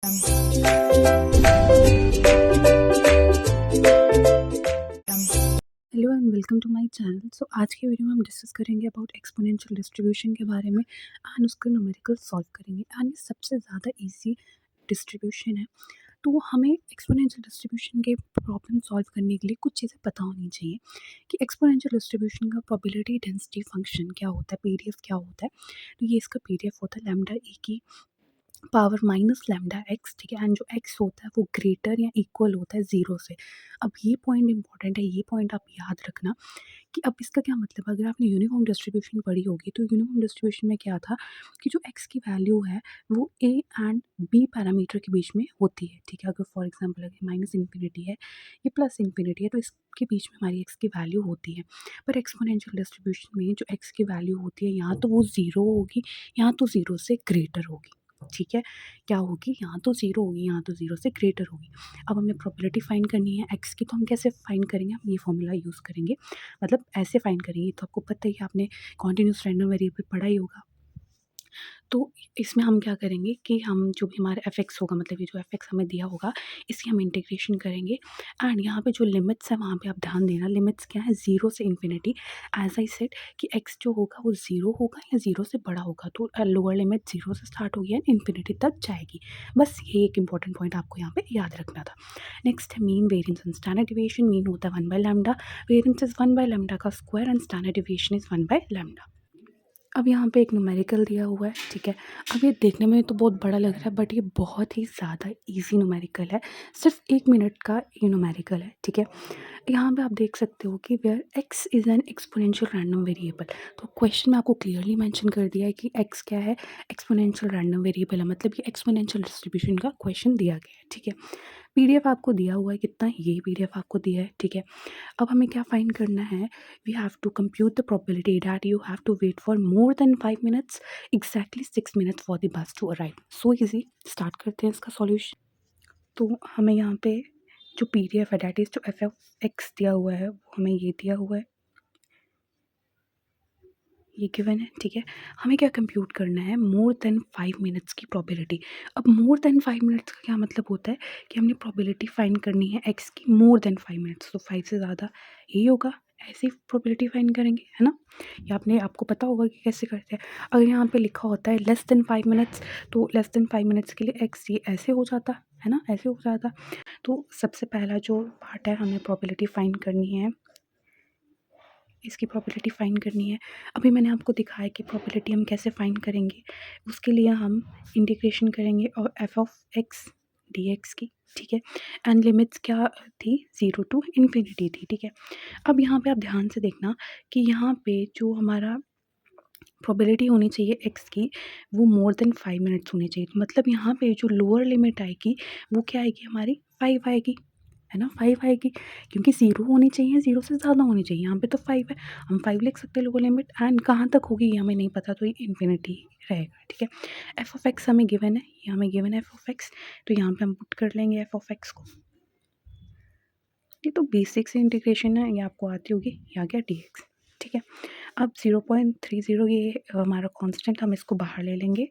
Hello and welcome to my channel. So आज के video में हम डिस्कस करेंगे अबाउट एक्सपोनेंशियल डिस्ट्रीब्यूशन के बारे में एंड उसका न्यूमेरिकल सॉल्व करेंगे। एंड ये सबसे ज़्यादा इजी डिस्ट्रीब्यूशन है, तो हमें एक्सपोनेंशियल डिस्ट्रीब्यूशन के प्रॉब्लम सॉल्व करने के लिए कुछ चीज़ें पता होनी चाहिए कि एक्सपोनेंशियल डिस्ट्रीब्यूशन का प्रोबेबिलिटी डेंसिटी फंक्शन क्या होता है, पीडीएफ क्या होता है। तो ये इसका पीडीएफ होता है लैम्डा ई की पावर माइनस लैम्डा एक्स, ठीक है। एंड जो एक्स होता है वो ग्रेटर या इक्वल होता है ज़ीरो से। अब ये पॉइंट इंपॉर्टेंट है, ये पॉइंट आप याद रखना कि अब इसका क्या मतलब है। अगर आपने यूनिफॉर्म डिस्ट्रीब्यूशन पढ़ी होगी तो यूनिफॉर्म डिस्ट्रीब्यूशन में क्या था कि जो एक्स की वैल्यू है वो ए एंड बी पैरामीटर के बीच में होती है, ठीक है। अगर फॉर एग्जांपल अगर माइनस इन्फिनिटी है ये प्लस इन्फिनिटी है तो इसके बीच में हमारी एक्स की वैल्यू होती है। पर एक्सपोनेंशियल डिस्ट्रीब्यूशन में जो एक्स की वैल्यू होती है यहाँ तो वो ज़ीरो होगी, यहाँ तो ज़ीरो से ग्रेटर होगी, ठीक है। क्या होगी, यहाँ तो ज़ीरो होगी, यहाँ तो ज़ीरो से ग्रेटर होगी। अब हमें प्रोबेबिलिटी फाइंड करनी है एक्स की, तो हम कैसे फाइंड करेंगे, हम ये फॉर्मूला यूज़ करेंगे, मतलब ऐसे फाइंड करेंगे। तो आपको पता है कि आपने कॉन्टिन्यूस रैंडम वेरिएबल पढ़ा ही होगा। तो इसमें हम क्या करेंगे कि हम जो भी हमारा एफ एक्स होगा, मतलब ये जो एफ एक्स हमें दिया होगा इसकी हम इंटीग्रेशन करेंगे। एंड यहाँ पे जो लिमिट्स है वहाँ पे आप ध्यान देना, लिमिट्स क्या है, ज़ीरो से इन्फिनिटी। एज आई सेड कि एक्स जो होगा वो ज़ीरो होगा या ज़ीरो से बड़ा होगा, तो लोअर लिमिट ज़ीरो से स्टार्ट होगी एंड इन्फिनिटी तक जाएगी। बस ये एक इंपॉर्टेंट पॉइंट आपको यहाँ पे याद रखना था। नेक्स्ट है mean variance and standard deviation. Mean होता है 1/λ, वेरियंस इज 1/λ का square and standard deviation is 1/λ। अब यहाँ पे एक न्यूमेरिकल दिया हुआ है, ठीक है। अब ये देखने में तो बहुत बड़ा लग रहा है बट ये बहुत ही ज़्यादा इजी न्यूमेरिकल है, सिर्फ 1 मिनट का ये न्यूमेरिकल है, ठीक है। यहाँ पे आप देख सकते हो कि where X is an exponential random variable. तो क्वेश्चन में आपको क्लियरली मेंशन कर दिया है कि एक्स क्या है, एक्सपोनेंशियल रैंडम वेरिएबल है, मतलब ये एक्सपोनेंशियल डिस्ट्रीब्यूशन का क्वेश्चन दिया गया है, ठीक है। पीडीएफ आपको दिया हुआ है कितना, ये पीडीएफ आपको दिया है, ठीक है। अब हमें क्या फाइंड करना है, we have to compute the probability that you have to wait for more than 5 minutes, exactly 6 minutes for the bus to arrive. So easy, start करते हैं इसका सॉल्यूशन। तो हमें यहाँ पे जो पीडीएफ है दैट इज़ जो एफ एफ एक्स दिया हुआ है वो हमें ये दिया हुआ है, ये गिवन है, ठीक है। हमें क्या कंप्यूट करना है, मोर देन 5 मिनट्स की प्रोबेबिलिटी। अब मोर देन 5 मिनट्स का क्या मतलब होता है कि हमने प्रोबेबिलिटी फाइंड करनी है एक्स की मोर देन 5 मिनट्स, तो 5 से ज़्यादा यही होगा, ऐसे ही प्रोबेबिलिटी फाइंड करेंगे, है ना। या आपको पता होगा कि कैसे करते हैं। अगर यहाँ पे लिखा होता है लेस देन 5 मिनट्स, तो लेस देन 5 मिनट्स के लिए एक्स ये ऐसे हो जाता है ना, ऐसे हो जाता। तो सबसे पहला जो पार्ट है हमें प्रोबेबिलिटी फाइंड करनी है, इसकी प्रोबेबिलिटी फाइंड करनी है। अभी मैंने आपको दिखाया कि प्रोबेबिलिटी हम कैसे फाइंड करेंगे। उसके लिए हम इंटीग्रेशन करेंगे और F of x D x की, ठीक है। एंड लिमिट्स क्या थी, ज़ीरो टू इन्फिनिटी थी, ठीक है। अब यहाँ पे आप ध्यान से देखना कि यहाँ पे जो हमारा प्रोबेबिलिटी होनी चाहिए एक्स की वो मोर देन 5 मिनट्स होनी चाहिए। तो मतलब यहाँ पे जो लोअर लिमिट आएगी वो क्या आएगी, हमारी 5 आएगी, है ना, 5 आएगी। क्योंकि ज़ीरो होनी चाहिए, ज़ीरो से ज़्यादा होनी चाहिए, यहाँ पे तो 5 है, हम 5 लिख सकते हैं लोअर लिमिट। एंड कहाँ तक होगी ये हमें नहीं पता, तो ये इन्फिनिटी रहेगा, ठीक है। एफ ऑफ एक्स हमें गिवन है, ये हमें गिवन है एफ ऑफ एक्स, तो यहाँ पे हम पुट कर लेंगे एफ ऑफ एक्स को। ये तो बेसिक से इंटीग्रेशन है, ये आपको आती होगी, ये आ गया डी एक्स, ठीक है। अब 0.30 ये हमारा कांस्टेंट, हम इसको बाहर ले लेंगे,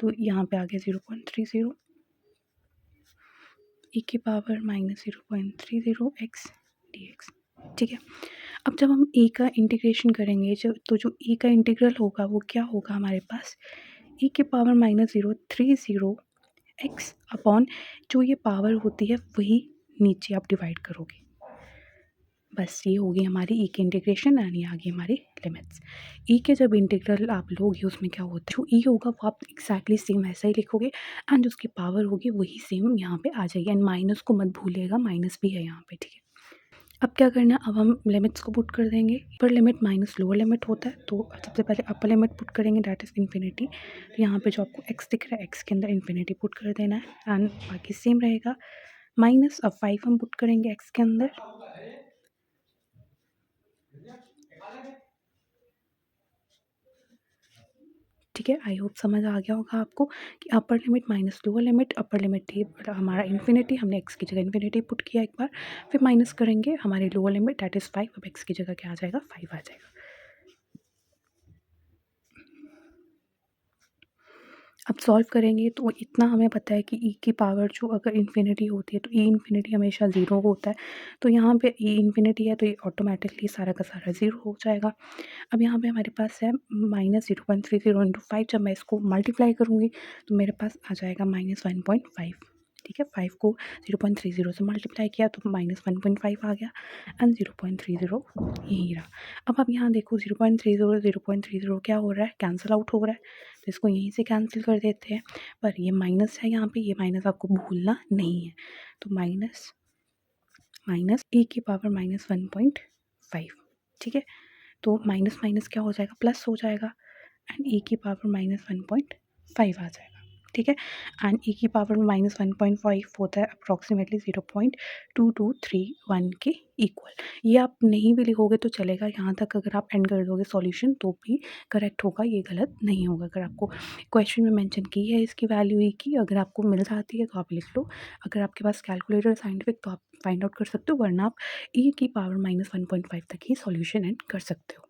तो यहाँ पे आ गया 0.30 ई की power minus 0.30 x D x, ठीक है। अब जब हम ए का इंटीग्रेशन करेंगे तो जो ए का इंटीग्रल होगा वो क्या होगा हमारे पास, ई की पावर माइनस 0.30 एक्स अपॉन जो ये पावर होती है वही नीचे आप डिवाइड करोगे। बस ये होगी हमारी ई की इंटीग्रेशन एंड ये आ गई हमारी लिमिट्स। ई के जब इंटीग्रल आप लोगे उसमें क्या होता है, जो ई होगा वो आप एग्जैक्टली सेम ऐसा ही लिखोगे एंड उसकी पावर होगी वही सेम यहाँ पे आ जाएगी। एंड माइनस को मत भूलिएगा, माइनस भी है यहाँ पे, ठीक है। अब क्या करना है, अब हम लिमिट्स को पुट कर देंगे। Upper limit minus lower limit होता है, तो सबसे पहले अपर लिमिट पुट करेंगे दैट इज़ इन्फिनिटी। तो यहाँ पे जो आपको एक्स दिख रहा है एक्स के अंदर इन्फिनिटी पुट कर देना है एंड बाकी सेम रहेगा। माइनस अब 5 हम पुट करेंगे एक्स के अंदर, ठीक है। आई होप समझ आ गया होगा आपको कि upper limit minus lower limit, upper limit थी हमारा इन्फिनिटी, हमने एक्स की जगह इन्फिनिटी पुट किया एक बार, फिर माइनस करेंगे हमारी लोअर लिमिट दैट इज़ 5, अब एक्स की जगह क्या आ जाएगा, 5 आ जाएगा। अब सॉल्व करेंगे तो इतना हमें पता है कि ई की पावर जो अगर इन्फिनिटी होती है तो ई इन्फिनिटी हमेशा ज़ीरो होता है। तो यहाँ पे ई इन्फिनिटी है तो ये ऑटोमेटिकली सारा का सारा ज़ीरो हो जाएगा। अब यहाँ पे हमारे पास है -0.30 इंटू 5, जब मैं इसको मल्टीप्लाई करूँगी तो मेरे पास आ जाएगा -1.5। ठीक है, 5 को 0.30 से मल्टीप्लाई किया तो -1.5 आ गया एंड 0.30 यही रहा। अब आप यहाँ देखो 0.30 क्या हो रहा है, कैंसिल आउट हो रहा है, तो इसको यहीं से कैंसिल कर देते हैं। पर ये माइनस है यहाँ पे, ये माइनस आपको भूलना नहीं है। तो माइनस माइनस e की पावर -1.5। ठीक है, तो माइनस माइनस क्या हो जाएगा, प्लस हो जाएगा एंड e की पावर -1.5 आ जाएगा। ठीक है, एंड e की पावर -1.5 होता है अप्रॉक्सीमेटली 0.2231 के इक्वल। ये आप नहीं भी लिखोगे तो चलेगा, यहाँ तक अगर आप एंड कर दोगे सॉल्यूशन तो भी करेक्ट होगा, ये गलत नहीं होगा। अगर आपको क्वेश्चन में मेंशन की है इसकी वैल्यू e की, अगर आपको मिल जाती है तो आप लिख लो। अगर आपके पास कैलकुलेटर साइंटिफिक तो आप फाइंड आउट कर सकते हो, वरना आप e की पावर -1.5 तक ही सॉल्यूशन एंड कर सकते हो।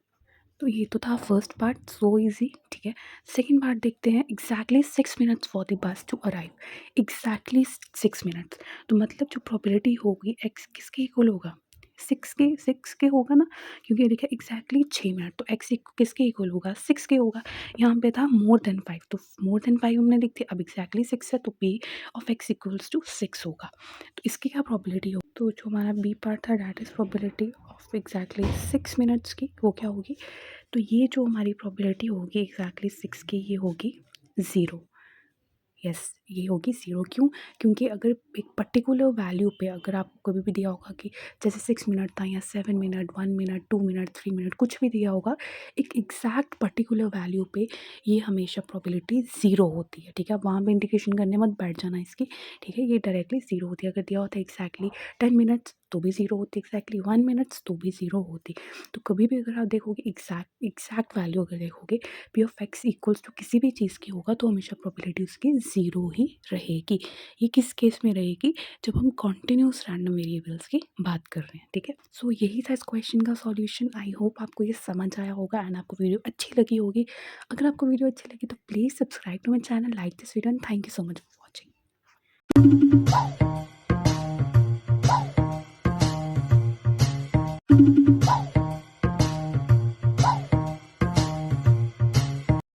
तो ये तो था फर्स्ट पार्ट, सो इजी। ठीक है, सेकंड पार्ट देखते हैं। Exactly 6 minutes for the bus to arrive. Exactly 6 minutes, तो मतलब जो प्रोबेबिलिटी होगी एक्स किसके इक्वल होगा, सिक्स के होगा ना, क्योंकि ये देखिए एग्जैक्टली 6 मिनट, तो एक्स किसके इक्वल होगा, 6 के होगा। यहाँ पे था मोर देन 5, तो मोर देन 5 हमने लिख दिया। अब एग्जैक्टली 6 है तो P of X equals to 6 होगा। तो इसकी क्या प्रोबेबिलिटी हो, तो जो हमारा बी पार्ट था that is probability of exactly 6 minutes की, वो क्या होगी, तो ये जो हमारी प्रोबेबिलिटी होगी एग्जैक्टली 6 की, ये होगी 0। यस, ये होगी 0। क्यों, क्योंकि अगर एक पर्टिकुलर वैल्यू पे अगर आपको कभी भी दिया होगा कि जैसे 6 मिनट था या 7 मिनट, 1 मिनट, 2 मिनट, 3 मिनट, कुछ भी दिया होगा, एक एग्जैक्ट पर्टिकुलर वैल्यू पे ये हमेशा प्रोबेबिलिटी 0 होती है। ठीक है, आप वहाँ पे इंडिकेशन करने मत बैठ जाना इसकी। ठीक है, ये डायरेक्टली 0 होती है। अगर दिया होता है एग्जैक्टली 10 मिनट्स तो भी 0 होती, एग्जैक्टली 1 मिनट्स तो भी 0 होती। तो कभी भी अगर आप देखोगे एग्जैक्ट वैल्यू अगर देखोगे P of X equals to किसी भी चीज़ की होगा, तो हमेशा प्रोबेबिलिटी उसकी 0 ही रहेगी। ये किस केस में रहेगी, जब हम कॉन्टिन्यूस रैंडम वेरिएबल्स की बात कर रहे हैं। ठीक है, सो यही था इस क्वेश्चन का सॉल्यूशन। आई होप आपको ये समझ आया होगा एंड आपको वीडियो अच्छी लगी होगी। अगर आपको वीडियो अच्छी लगी तो please subscribe to my channel, like this video and thank you so much.